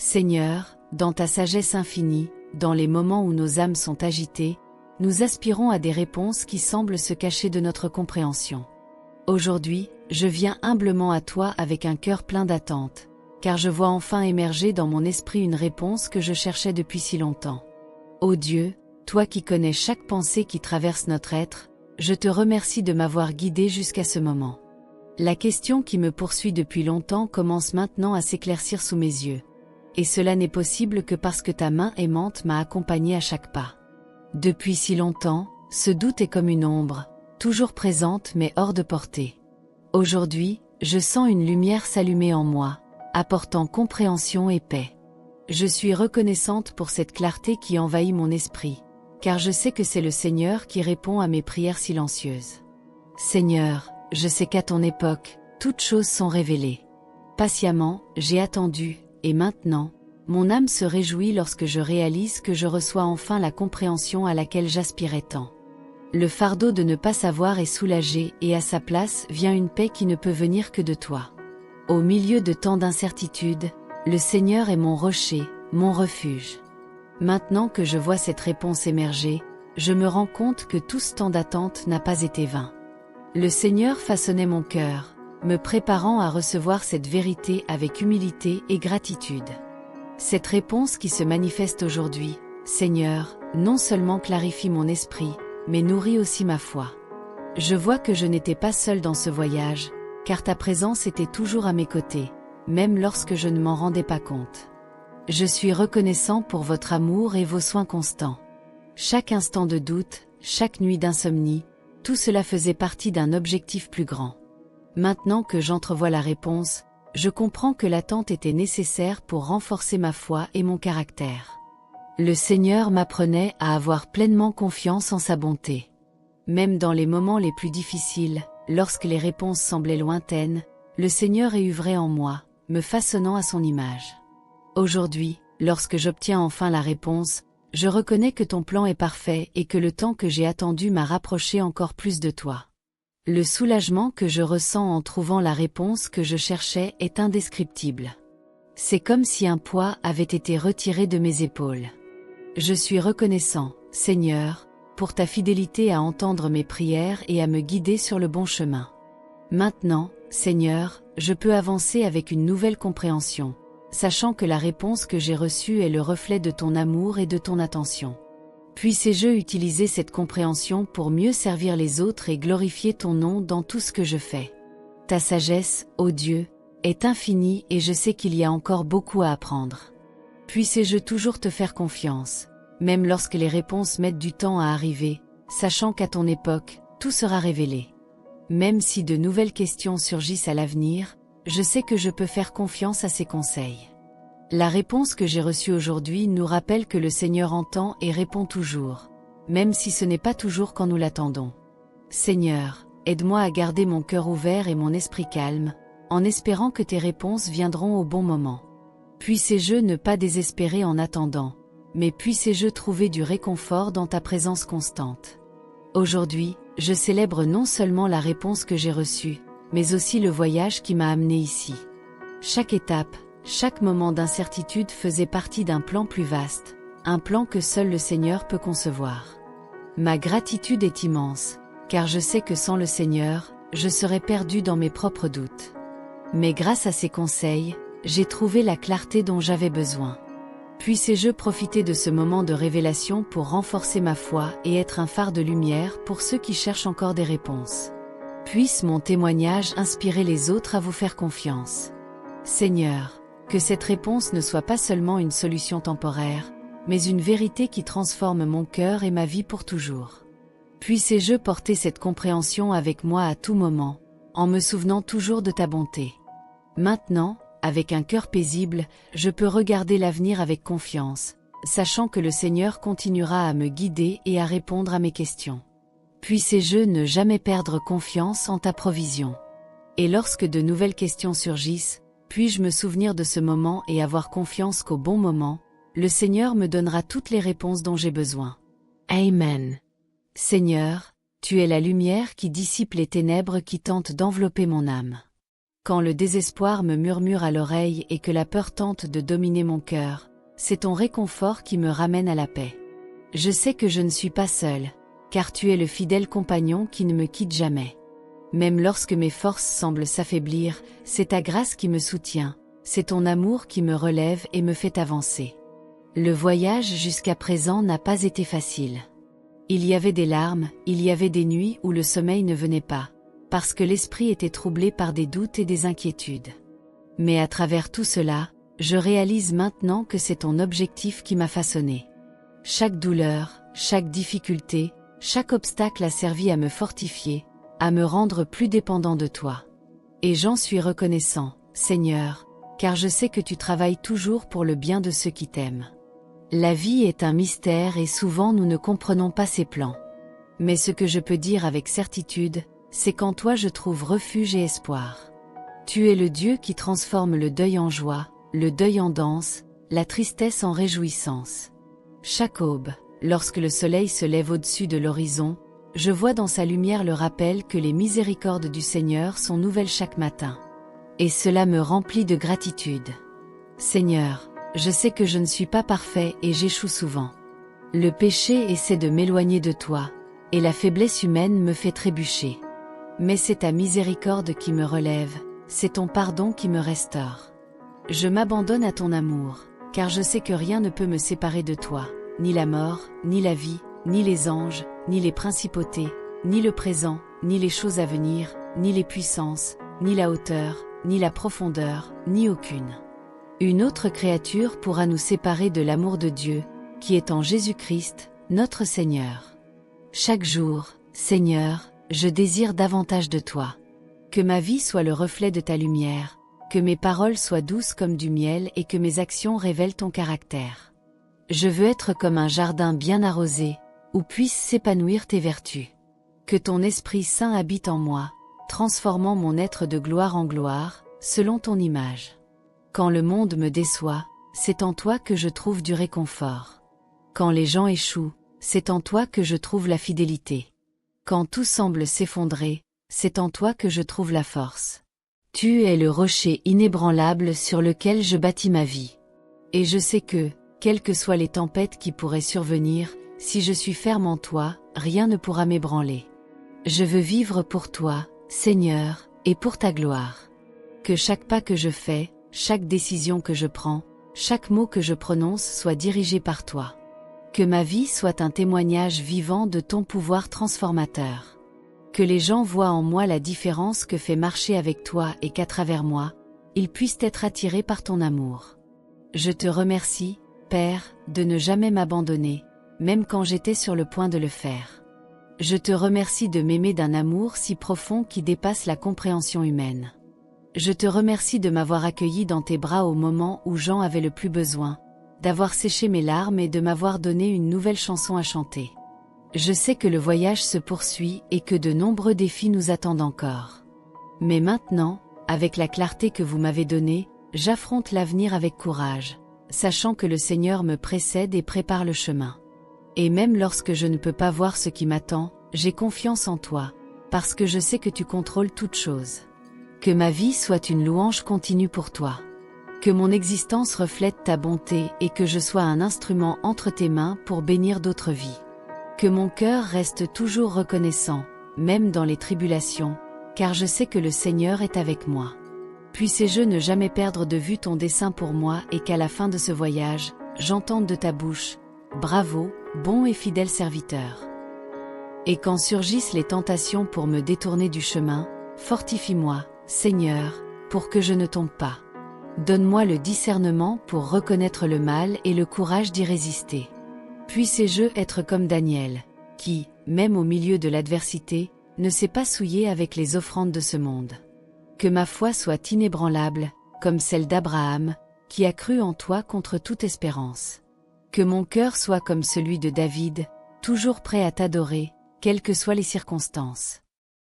Seigneur, dans ta sagesse infinie, dans les moments où nos âmes sont agitées, nous aspirons à des réponses qui semblent se cacher de notre compréhension. Aujourd'hui, je viens humblement à toi avec un cœur plein d'attente, car je vois enfin émerger dans mon esprit une réponse que je cherchais depuis si longtemps. Ô Dieu, toi qui connais chaque pensée qui traverse notre être, je te remercie de m'avoir guidé jusqu'à ce moment. La question qui me poursuit depuis longtemps commence maintenant à s'éclaircir sous mes yeux. Et cela n'est possible que parce que ta main aimante m'a accompagné à chaque pas. Depuis si longtemps, ce doute est comme une ombre, toujours présente mais hors de portée. Aujourd'hui, je sens une lumière s'allumer en moi, apportant compréhension et paix. Je suis reconnaissante pour cette clarté qui envahit mon esprit, car je sais que c'est le Seigneur qui répond à mes prières silencieuses. Seigneur, je sais qu'à ton époque, toutes choses sont révélées. Patiemment, j'ai attendu, et maintenant, mon âme se réjouit lorsque je réalise que je reçois enfin la compréhension à laquelle j'aspirais tant. Le fardeau de ne pas savoir est soulagé et à sa place vient une paix qui ne peut venir que de toi. Au milieu de tant d'incertitudes, le Seigneur est mon rocher, mon refuge. Maintenant que je vois cette réponse émerger, je me rends compte que tout ce temps d'attente n'a pas été vain. Le Seigneur façonnait mon cœur, me préparant à recevoir cette vérité avec humilité et gratitude. Cette réponse qui se manifeste aujourd'hui, Seigneur, non seulement clarifie mon esprit, mais nourrit aussi ma foi. Je vois que je n'étais pas seule dans ce voyage, car ta présence était toujours à mes côtés, même lorsque je ne m'en rendais pas compte. Je suis reconnaissant pour votre amour et vos soins constants. Chaque instant de doute, chaque nuit d'insomnie, tout cela faisait partie d'un objectif plus grand. Maintenant que j'entrevois la réponse, je comprends que l'attente était nécessaire pour renforcer ma foi et mon caractère. Le Seigneur m'apprenait à avoir pleinement confiance en sa bonté. Même dans les moments les plus difficiles, lorsque les réponses semblaient lointaines, le Seigneur est œuvré en moi, me façonnant à son image. Aujourd'hui, lorsque j'obtiens enfin la réponse, je reconnais que ton plan est parfait et que le temps que j'ai attendu m'a rapproché encore plus de toi. Le soulagement que je ressens en trouvant la réponse que je cherchais est indescriptible. C'est comme si un poids avait été retiré de mes épaules. Je suis reconnaissant, Seigneur, pour ta fidélité à entendre mes prières et à me guider sur le bon chemin. Maintenant, Seigneur, je peux avancer avec une nouvelle compréhension, sachant que la réponse que j'ai reçue est le reflet de ton amour et de ton attention. Puisse-je utiliser cette compréhension pour mieux servir les autres et glorifier ton nom dans tout ce que je fais. Ta sagesse, ô Dieu, est infinie et je sais qu'il y a encore beaucoup à apprendre. Puisse-je toujours te faire confiance, même lorsque les réponses mettent du temps à arriver, sachant qu'à ton époque, tout sera révélé. Même si de nouvelles questions surgissent à l'avenir, je sais que je peux faire confiance à ses conseils. La réponse que j'ai reçue aujourd'hui nous rappelle que le Seigneur entend et répond toujours, même si ce n'est pas toujours quand nous l'attendons. Seigneur, aide-moi à garder mon cœur ouvert et mon esprit calme, en espérant que tes réponses viendront au bon moment. Puisse-je ne pas désespérer en attendant, mais puisse-je trouver du réconfort dans ta présence constante. Aujourd'hui, je célèbre non seulement la réponse que j'ai reçue, mais aussi le voyage qui m'a amené ici. Chaque étape, chaque moment d'incertitude faisait partie d'un plan plus vaste, un plan que seul le Seigneur peut concevoir. Ma gratitude est immense, car je sais que sans le Seigneur, je serais perdu dans mes propres doutes. Mais grâce à ses conseils, j'ai trouvé la clarté dont j'avais besoin. Puisse-je profiter de ce moment de révélation pour renforcer ma foi et être un phare de lumière pour ceux qui cherchent encore des réponses. Puisse mon témoignage inspirer les autres à vous faire confiance. Seigneur, que cette réponse ne soit pas seulement une solution temporaire, mais une vérité qui transforme mon cœur et ma vie pour toujours. Puisse-je porter cette compréhension avec moi à tout moment, en me souvenant toujours de ta bonté. Maintenant, avec un cœur paisible, je peux regarder l'avenir avec confiance, sachant que le Seigneur continuera à me guider et à répondre à mes questions. Puisse-je ne jamais perdre confiance en ta provision. Et lorsque de nouvelles questions surgissent, puis-je me souvenir de ce moment et avoir confiance qu'au bon moment, le Seigneur me donnera toutes les réponses dont j'ai besoin. Amen. Seigneur, tu es la lumière qui dissipe les ténèbres qui tentent d'envelopper mon âme. Quand le désespoir me murmure à l'oreille et que la peur tente de dominer mon cœur, c'est ton réconfort qui me ramène à la paix. Je sais que je ne suis pas seule, car tu es le fidèle compagnon qui ne me quitte jamais. Même lorsque mes forces semblent s'affaiblir, c'est ta grâce qui me soutient, c'est ton amour qui me relève et me fait avancer. Le voyage jusqu'à présent n'a pas été facile. Il y avait des larmes, il y avait des nuits où le sommeil ne venait pas, parce que l'esprit était troublé par des doutes et des inquiétudes. Mais à travers tout cela, je réalise maintenant que c'est ton objectif qui m'a façonné. Chaque douleur, chaque difficulté, chaque obstacle a servi à me fortifier, à me rendre plus dépendant de toi. Et j'en suis reconnaissant, Seigneur, car je sais que tu travailles toujours pour le bien de ceux qui t'aiment. La vie est un mystère et souvent nous ne comprenons pas ses plans. Mais ce que je peux dire avec certitude, c'est qu'en toi je trouve refuge et espoir. Tu es le Dieu qui transforme le deuil en joie, le deuil en danse, la tristesse en réjouissance. Chaque aube, lorsque le soleil se lève au-dessus de l'horizon, je vois dans sa lumière le rappel que les miséricordes du Seigneur sont nouvelles chaque matin. Et cela me remplit de gratitude. Seigneur, je sais que je ne suis pas parfait et j'échoue souvent. Le péché essaie de m'éloigner de toi, et la faiblesse humaine me fait trébucher. Mais c'est ta miséricorde qui me relève, c'est ton pardon qui me restaure. Je m'abandonne à ton amour, car je sais que rien ne peut me séparer de toi, ni la mort, ni la vie, ni les anges, ni les principautés, ni le présent, ni les choses à venir, ni les puissances, ni la hauteur, ni la profondeur, ni aucune. Une autre créature pourra nous séparer de l'amour de Dieu, qui est en Jésus-Christ, notre Seigneur. Chaque jour, Seigneur, je désire davantage de toi. Que ma vie soit le reflet de ta lumière, que mes paroles soient douces comme du miel et que mes actions révèlent ton caractère. Je veux être comme un jardin bien arrosé, où puissent s'épanouir tes vertus. Que ton Esprit Saint habite en moi, transformant mon être de gloire en gloire, selon ton image. Quand le monde me déçoit, c'est en toi que je trouve du réconfort. Quand les gens échouent, c'est en toi que je trouve la fidélité. Quand tout semble s'effondrer, c'est en toi que je trouve la force. Tu es le rocher inébranlable sur lequel je bâtis ma vie. Et je sais que, quelles que soient les tempêtes qui pourraient survenir, si je suis ferme en toi, rien ne pourra m'ébranler. Je veux vivre pour toi, Seigneur, et pour ta gloire. Que chaque pas que je fais, chaque décision que je prends, chaque mot que je prononce soit dirigé par toi. Que ma vie soit un témoignage vivant de ton pouvoir transformateur. Que les gens voient en moi la différence que fait marcher avec toi et qu'à travers moi, ils puissent être attirés par ton amour. Je te remercie, Père, de ne jamais m'abandonner, même quand j'étais sur le point de le faire. Je te remercie de m'aimer d'un amour si profond qui dépasse la compréhension humaine. Je te remercie de m'avoir accueilli dans tes bras au moment où j'en avais le plus besoin, d'avoir séché mes larmes et de m'avoir donné une nouvelle chanson à chanter. Je sais que le voyage se poursuit et que de nombreux défis nous attendent encore. Mais maintenant, avec la clarté que vous m'avez donnée, j'affronte l'avenir avec courage, sachant que le Seigneur me précède et prépare le chemin. Et même lorsque je ne peux pas voir ce qui m'attend, j'ai confiance en toi, parce que je sais que tu contrôles toutes choses. Que ma vie soit une louange continue pour toi. Que mon existence reflète ta bonté et que je sois un instrument entre tes mains pour bénir d'autres vies. Que mon cœur reste toujours reconnaissant, même dans les tribulations, car je sais que le Seigneur est avec moi. Puissé-je ne jamais perdre de vue ton dessein pour moi et qu'à la fin de ce voyage, j'entende de ta bouche « Bravo, bon et fidèle serviteur ». Et quand surgissent les tentations pour me détourner du chemin, fortifie-moi, Seigneur, pour que je ne tombe pas. Donne-moi le discernement pour reconnaître le mal et le courage d'y résister. Puissé-je être comme Daniel, qui, même au milieu de l'adversité, ne s'est pas souillé avec les offrandes de ce monde. Que ma foi soit inébranlable, comme celle d'Abraham, qui a cru en toi contre toute espérance. Que mon cœur soit comme celui de David, toujours prêt à t'adorer, quelles que soient les circonstances.